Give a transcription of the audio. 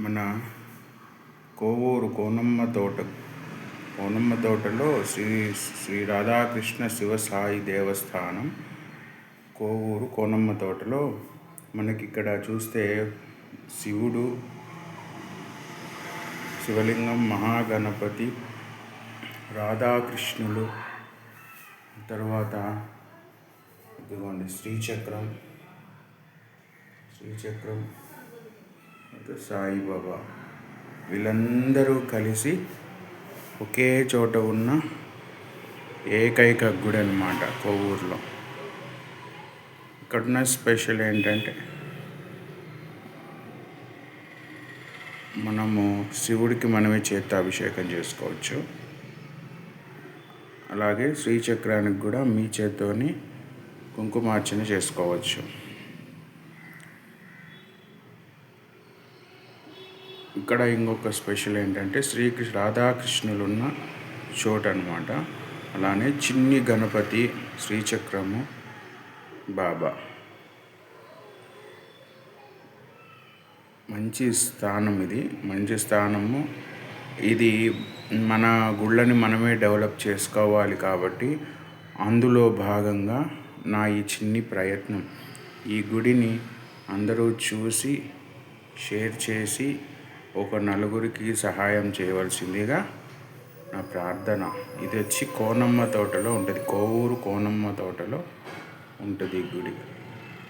మన కోవూరు కోనమ్మ తోటలో శ్రీ రాధాకృష్ణ శివసాయి దేవస్థానం. కోవూరు కోనమ్మ తోటలో మనకి ఇక్కడ చూస్తే శివుడు, శివలింగం, మహాగణపతి, రాధాకృష్ణులు, తర్వాత ఇదిగోండి శ్రీచక్రం, సాయిబాబా, వీళ్ళందరూ కలిసి ఒకే చోట ఉన్న ఏకైక గుడి అన్నమాట కోవూరులో. ఇక్కడున్న స్పెషల్ ఏంటంటే మనము శివుడికి మనమే చేత్తో అభిషేకం చేసుకోవచ్చు. అలాగే శ్రీచక్రానికి కూడా మీ చేత్తోని కుంకుమార్చన చేసుకోవచ్చు. ఇక్కడ ఇంకొక స్పెషల్ ఏంటంటే రాధాకృష్ణులు ఉన్న చోటు అన్నమాట. అలానే చిన్ని గణపతి, శ్రీచక్రము, బాబా. మంచి స్థానం ఇది, మంచి స్థానము ఇది. మన గుళ్ళని మనమే డెవలప్ చేసుకోవాలి కాబట్టి అందులో భాగంగా నా ఈ చిన్ని ప్రయత్నం. ఈ గుడిని అందరూ చూసి షేర్ చేసి ఒక నలుగురికి సహాయం చేయవలసిందిగా నా ప్రార్థన. ఇది వచ్చి కోనమ్మ తోటలో ఉంటుంది, కోవూరు కోనమ్మ తోటలో ఉంటుంది ఈ గుడి.